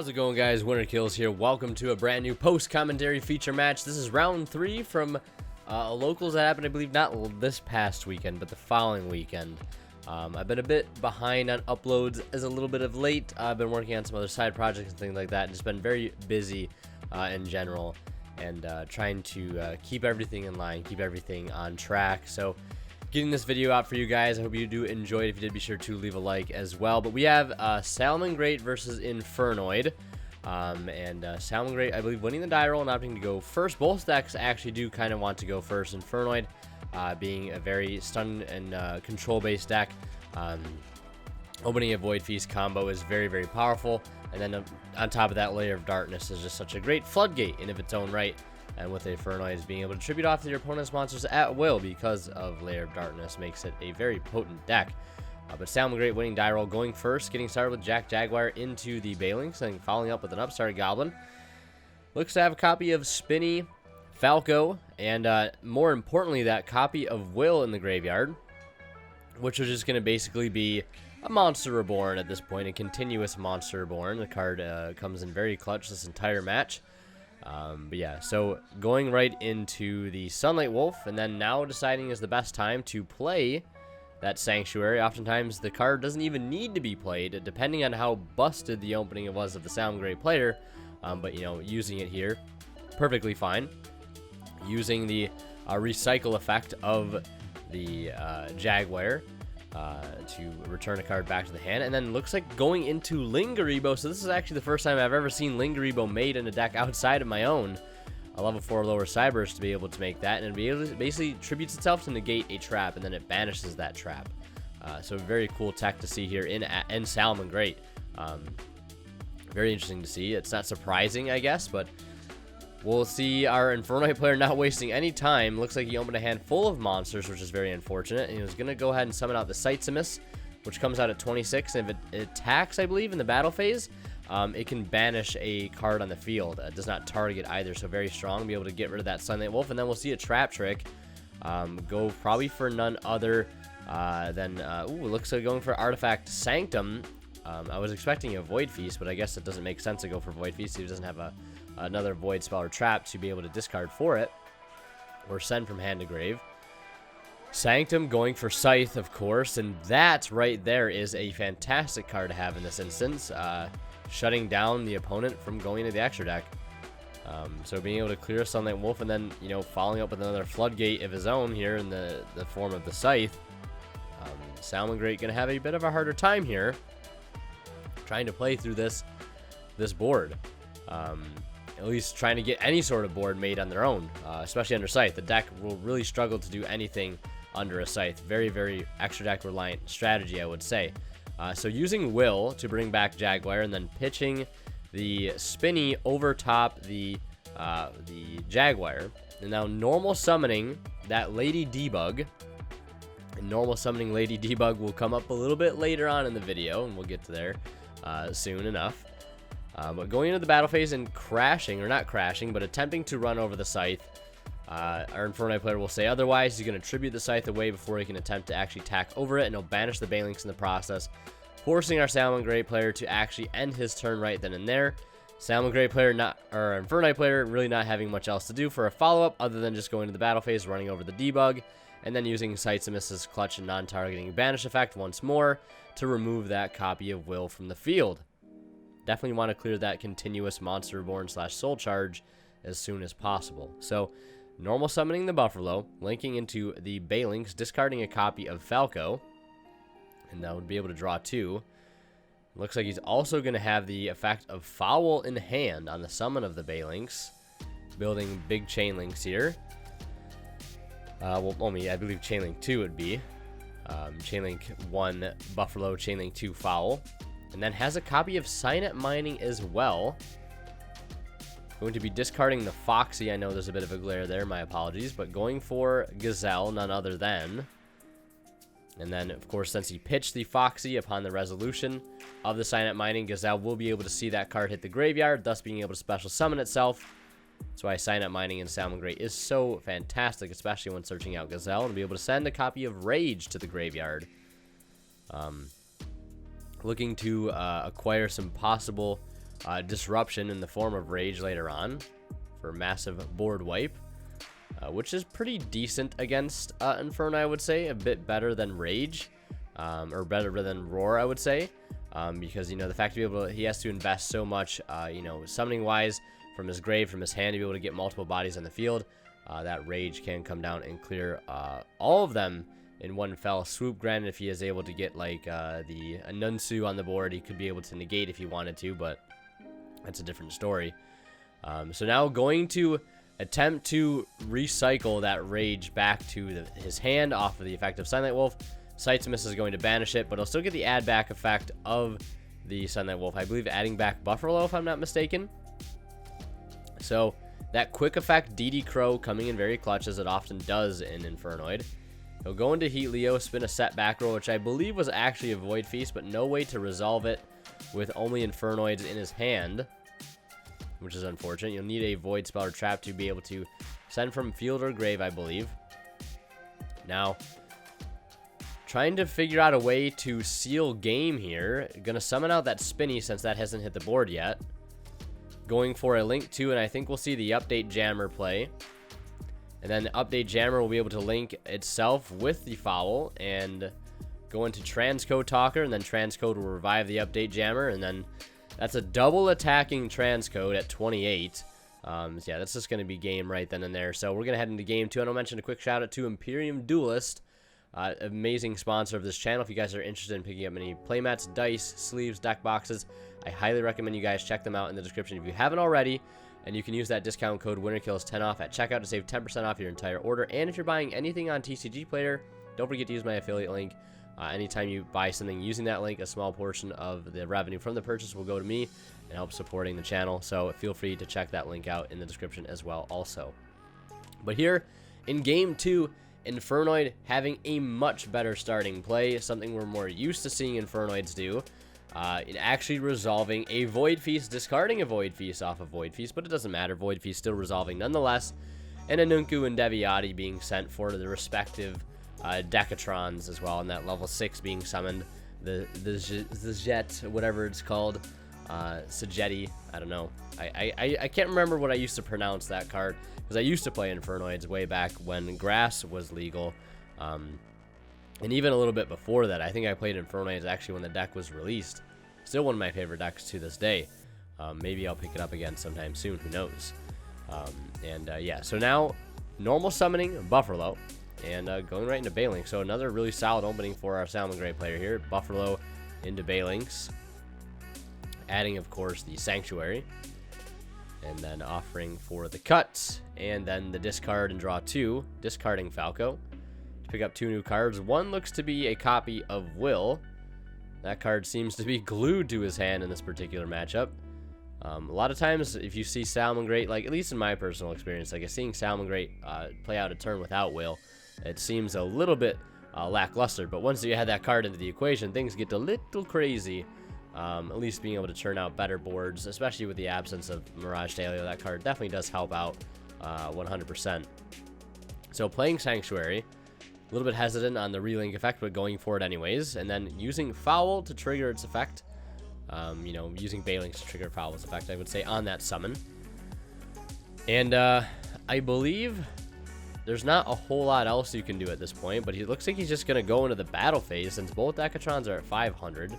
How's it going, guys? Winter Kills here. Welcome to a brand new post-commentary feature match. This is round 3 from a locals that happened, I believe, not this past weekend, but the following weekend. I've been a bit behind on uploads as a little bit of late. I've been working on some other side projects and things like that, and just been very busy in general, and trying to keep everything in line, keep everything on track. So getting this video out for you guys. I hope you do enjoy it. If you did, be sure to leave a like as well. But we have Salamangreat versus Infernoid. Salamangreat, I believe, winning the die roll and opting to go first. Both decks actually do kind of want to go first. Infernoid being a very stun and control-based deck. Opening a Void Feast combo is very, very powerful. And then on top of that, Layer of Darkness is just such a great floodgate in of its own right. And with Infernoids being able to tribute off to your opponent's monsters at will because of Layer of Darkness makes it a very potent deck. But Salamangreat winning die roll, going first, getting started with Jack Jaguar into the Balinks, and following up with an Upstart Goblin. Looks to have a copy of Spinny, Falco, and more importantly, that copy of Will in the graveyard, which is just going to basically be a Monster Reborn at this point, a continuous Monster Reborn. The card comes in very clutch this entire match. But yeah, so going right into the Sunlight Wolf, and then now deciding is the best time to play that Sanctuary. Oftentimes the card doesn't even need to be played, depending on how busted the opening was of the Salamangreat player. But you know, using it here, perfectly fine. Using the recycle effect of the Jaguar to return a card back to the hand, and then looks like going into Lingaribo. So this is actually the first time I've ever seen Lingaribo made in a deck outside of my own. A level 4 lower Cyberse to be able to make that, and it basically tributes itself to negate a trap, and then it banishes that trap. So very cool tech to see here in Salamangreat. Very interesting to see. It's not surprising, I guess, but we'll see our Infernoid player not wasting any time. Looks like he opened a hand full of monsters, which is very unfortunate. And he was going to go ahead and summon out the Saitsamus, which comes out at 26. And if it attacks, I believe, in the battle phase, it can banish a card on the field. It does not target either, so very strong. Be able to get rid of that Sunlight Wolf. And then we'll see a Trap Trick go probably for none other than... looks like going for Artifact Sanctum. I was expecting a Void Feast, but I guess it doesn't make sense to go for Void Feast. He doesn't have another Void Spell or Trap to be able to discard for it, or send from hand to grave. Sanctum going for Scythe, of course, and that right there is a fantastic card to have in this instance, shutting down the opponent from going to the extra deck. So being able to clear Sunlight Wolf, and then, you know, following up with another Floodgate of his own here in the form of the Scythe. Salamangreat going to have a bit of a harder time here trying to play through this board. At least trying to get any sort of board made on their own, especially under Scythe. The deck will really struggle to do anything under a Scythe. Very, very extra deck reliant strategy, I would say. So using Will to bring back Jaguar, and then pitching the Spinny over top the Jaguar. And now normal summoning that Lady Debug. And normal summoning Lady Debug will come up a little bit later on in the video, and we'll get to there soon enough. But going into the battle phase and crashing, or not crashing, but attempting to run over the Scythe, our Infernoid player will say otherwise. He's going to tribute the Scythe away before he can attempt to actually tack over it, and he'll banish the Balinks in the process, forcing our Salamangreat player to actually end his turn right then and there. Salamangreat player, Infernoid player, really not having much else to do for a follow-up other than just going to the battle phase, running over the debug, and then using Saitsamus' clutch and non-targeting banish effect once more to remove that copy of Will from the field. Definitely want to clear that continuous Monster Reborn / Soul Charge as soon as possible. So, normal summoning the Buffalo, linking into the Balinks, discarding a copy of Falco, and that would be able to draw 2. Looks like he's also going to have the effect of Foul in hand on the summon of the Balinks, building big chain links here. I believe Chainlink 2 would be. Chainlink 1 Buffalo, Chainlink 2 Foul. And then has a copy of Signet Mining as well. Going to be discarding the Foxy. I know there's a bit of a glare there, my apologies. But going for Gazelle, none other than. And then, of course, since he pitched the Foxy upon the resolution of the Signet Mining, Gazelle will be able to see that card hit the graveyard, thus being able to special summon itself. That's why Signet Mining in Salamangreat is so fantastic, especially when searching out Gazelle, and be able to send a copy of Rage to the graveyard. Looking to acquire some possible disruption in the form of Rage later on for massive board wipe, which is pretty decent against Inferno, I would say. A bit better than Rage, or better than Roar, I would say, because, you know, the fact to be able to, he has to invest so much, you know, summoning wise from his grave, from his hand, to be able to get multiple bodies on the field. That Rage can come down and clear all of them in one fell swoop. Granted, if he is able to get like the Anunsu on the board, he could be able to negate if he wanted to, but that's a different story. So now going to attempt to recycle that Rage back to his hand off of the effect of Sunlight Wolf. Sights Miss is going to banish it, but he'll still get the add back effect of the Sunlight Wolf. I believe adding back Buffalo, if I'm not mistaken. So that quick effect DD Crow coming in very clutch, as it often does in Infernoid. He'll go into Heat Leo, spin a set back row, which I believe was actually a Void Feast, but no way to resolve it with only Infernoids in his hand, which is unfortunate. You'll need a Void Spell or Trap to be able to send from field or grave, I believe. Now, trying to figure out a way to seal game here. Gonna summon out that Spinny since that hasn't hit the board yet. Going for a Link 2, and I think we'll see the Update Jammer play. And then the Update Jammer will be able to link itself with the Foul and go into Transcode Talker, and then Transcode will revive the Update Jammer, and then that's a double attacking Transcode at 28. So yeah, that's just going to be game right then and there. So we're going to head into game 2, and I'll mention a quick shout out to Imperium Duelist, amazing sponsor of this channel. If you guys are interested in picking up any playmats, dice, sleeves, deck boxes, I highly recommend you guys check them out in the description if you haven't already. And you can use that discount code WinnerKills10 off at checkout to save 10% off your entire order. And if you're buying anything on TCG Player, don't forget to use my affiliate link. Anytime you buy something using that link, a small portion of the revenue from the purchase will go to me and help supporting the channel. So feel free to check that link out in the description as well also. But here in game 2, Infernoid having a much better starting play, something we're more used to seeing Infernoids do. In actually resolving a Void Feast, discarding a Void Feast off of Void Feast, but it doesn't matter. Void Feast still resolving nonetheless. And Anunku and Deviati being sent for the respective Decatrons as well, and that level 6 being summoned. The Jet, whatever it's called. Sajetti, I don't know. I can't remember what I used to pronounce that card, because I used to play Infernoids way back when Grass was legal. And even a little bit before that, I think I played Infernoids actually when the deck was released. Still one of my favorite decks to this day. Maybe I'll pick it up again sometime soon, who knows. Yeah, so now normal summoning Buffalo and going right into Balinks. So another really solid opening for our Salamangreat player here. Buffalo into Balinks. Adding, of course, the Sanctuary. And then offering for the cuts. And then the discard and draw 2. Discarding Falco. Pick up 2 new cards. One looks to be a copy of Will. That card seems to be glued to his hand in this particular matchup. A lot of times, if you see Salamangreat, like at least in my personal experience, like seeing Salamangreat play out a turn without Will, it seems a little bit lackluster. But once you add that card into the equation, things get a little crazy. At least being able to turn out better boards, especially with the absence of Mirage Stalio, that card definitely does help out 100%. So playing Sanctuary. A little bit hesitant on the relink effect, but going for it anyways. And then using Foul to trigger its effect. You know, using Balinks to trigger Foul's effect, I would say, on that summon. And I believe there's not a whole lot else you can do at this point, but he looks like he's just going to go into the battle phase since both Decatrons are at 500.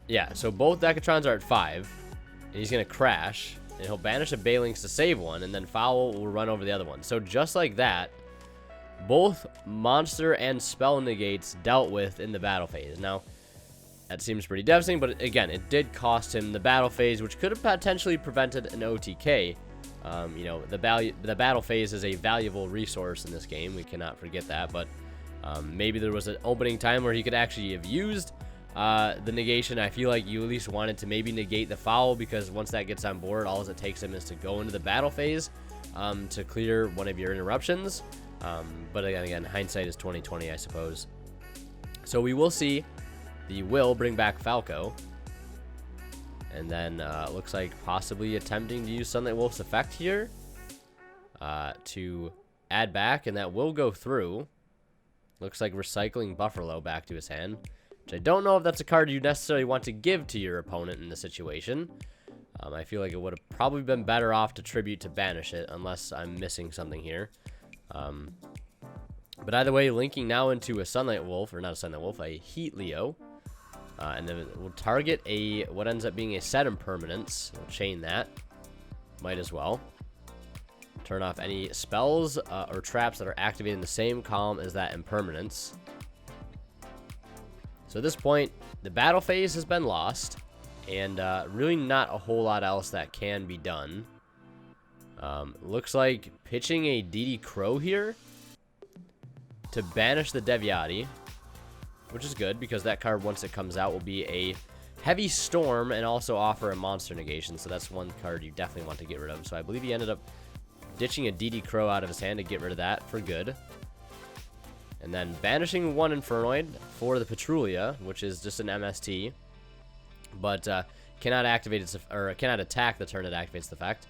Yeah, so both Decatrons are at 5, and he's going to crash. And he'll banish a Balinks to save one, and then Foul will run over the other one. So just like that, both monster and spell negates dealt with in the battle phase. Now, that seems pretty devastating, but again, it did cost him the battle phase, which could have potentially prevented an OTK. You know, the battle phase is a valuable resource in this game. We cannot forget that, but maybe there was an opening time where he could actually have used the negation. I feel like you at least wanted to maybe negate the Foul, because once that gets on board, all it takes him is to go into the battle phase to clear one of your interruptions. But again, hindsight is 20/20, I suppose. So we will see the Will bring back Falco, and then looks like possibly attempting to use Sunlight Wolf's effect here to add back, and that will go through. Looks like recycling Buffalo back to his hand. which I don't know if that's a card you necessarily want to give to your opponent in this situation. I feel like it would have probably been better off to tribute to banish it, unless I'm missing something here. But either way, linking now into a Sunlight Wolf, or not a Sunlight Wolf, a Heat Leo. And then we'll target what ends up being a set impermanence. We'll chain that. Might as well. Turn off any spells or traps that are activated in the same column as that impermanence. So at this point, the battle phase has been lost. And really not a whole lot else that can be done. Looks like pitching a DD Crow here to banish the Deviati, which is good because that card, once it comes out, will be a Heavy Storm and also offer a monster negation. So that's one card you definitely want to get rid of. So I believe he ended up ditching a DD Crow out of his hand to get rid of that for good. And then banishing one Infernoid for the Petrulia, which is just an MST. But cannot activate its, or cannot attack the turn it activates the effect.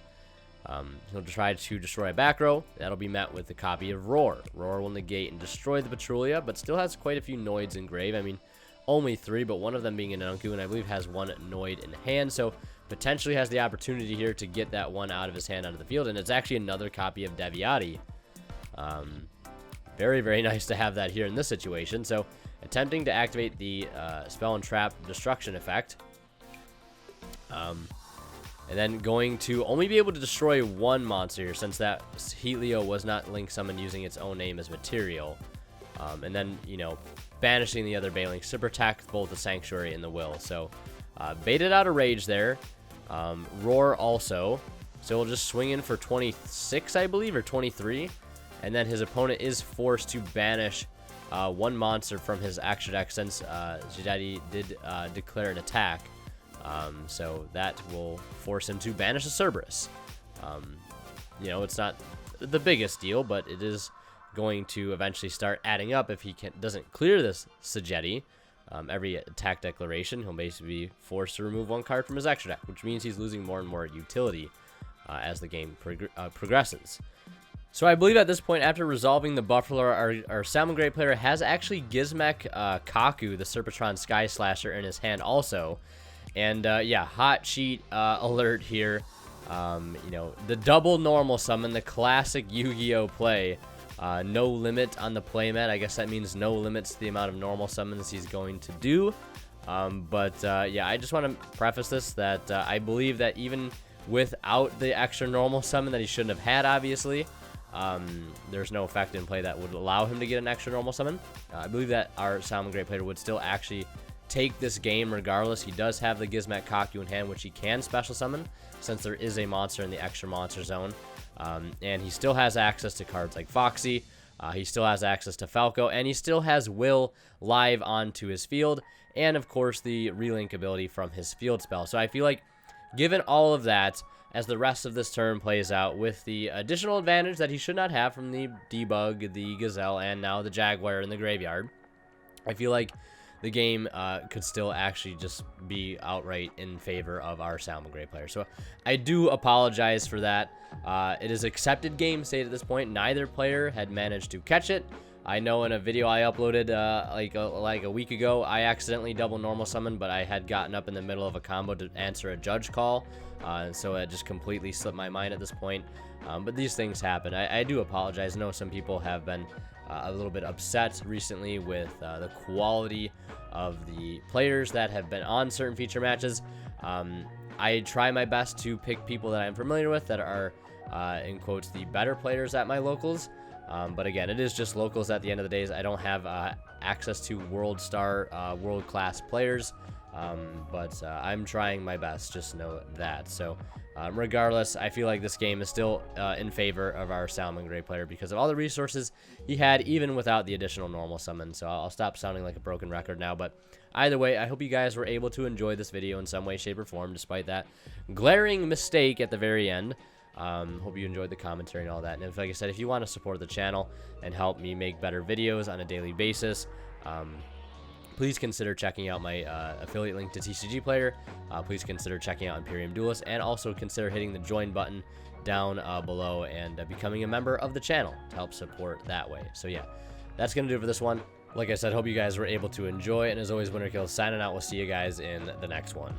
He'll try to destroy a back row. That'll be met with a copy of Roar. Roar will negate and destroy the Petrulia, but still has quite a few Noids in grave. I mean, only 3, but one of them being an Unku, and I believe has one Noid in hand, so potentially has the opportunity here to get that one out of his hand onto the field, and it's actually another copy of Deviati. Very, very nice to have that here in this situation. So attempting to activate the spell and trap destruction effect. And then going to only be able to destroy one monster here, since that Heat Leo was not link summoned using its own name as material. And then, you know, banishing the other Banelinks to protect both the Sanctuary and the Will. So, baited out a Rage there. Roar also. So we'll just swing in for 26, I believe, or 23. And then his opponent is forced to banish one monster from his extra deck, since Jidadi did declare an attack. So that will force him to banish a Cerberus. You know, it's not the biggest deal, but it is going to eventually start adding up if he doesn't clear this Sagetti. Every attack declaration, he'll basically be forced to remove one card from his extra deck, which means he's losing more and more utility as the game progresses. So I believe at this point, after resolving the Buffalo, our Salamangreat player has actually Gizmek Kaku, the Serpentron Sky Slasher, in his hand also. And yeah, hot cheat alert here. You know, the double normal summon, the classic Yu-Gi-Oh play. No limit on the playmat. I guess that means no limits to the amount of normal summons he's going to do. Yeah, I just want to preface this that I believe that even without the extra normal summon that he shouldn't have had, obviously, there's no effect in play that would allow him to get an extra normal summon. I believe that our Salamangreat player would still actually take this game regardless. He does have the Gizmek Kaku in hand, which he can special summon, since there is a monster in the extra monster zone. And he still has access to cards like Foxy. He still has access to Falco, and he still has Will live onto his field, and of course the relink ability from his field spell. So I feel like, given all of that, as the rest of this turn plays out, with the additional advantage that he should not have from the Debug, the Gazelle, and now the Jaguar in the graveyard, I feel like the game could still actually just be outright in favor of our Salamangreat player. So I do apologize for that. It is accepted game state at this point. Neither player had managed to catch it. I know in a video I uploaded like a week ago, I accidentally double normal summoned, but I had gotten up in the middle of a combo to answer a judge call. And so it just completely slipped my mind at this point. But these things happen. I do apologize. I know some people have been a little bit upset recently with the quality of the players that have been on certain feature matches. I try my best to pick people that I'm familiar with that are, in quotes, the better players at my locals. But again, it is just locals at the end of the day. I don't have access to world-class players. But I'm trying my best, just know that. So regardless, I feel like this game is still in favor of our Salamangreat player because of all the resources he had, even without the additional normal summon. So I'll stop sounding like a broken record now. But either way, I hope you guys were able to enjoy this video in some way, shape, or form, despite that glaring mistake at the very end. Hope you enjoyed the commentary and all that. And if, like I said, if you want to support the channel and help me make better videos on a daily basis, please consider checking out my affiliate link to TCG Player. Please consider checking out Imperium Duelist, and also consider hitting the join button down below and becoming a member of the channel to help support that way. So yeah, that's going to do it for this one. Like I said, hope you guys were able to enjoy, and as always, Winter Kill signing out. We'll see you guys in the next one.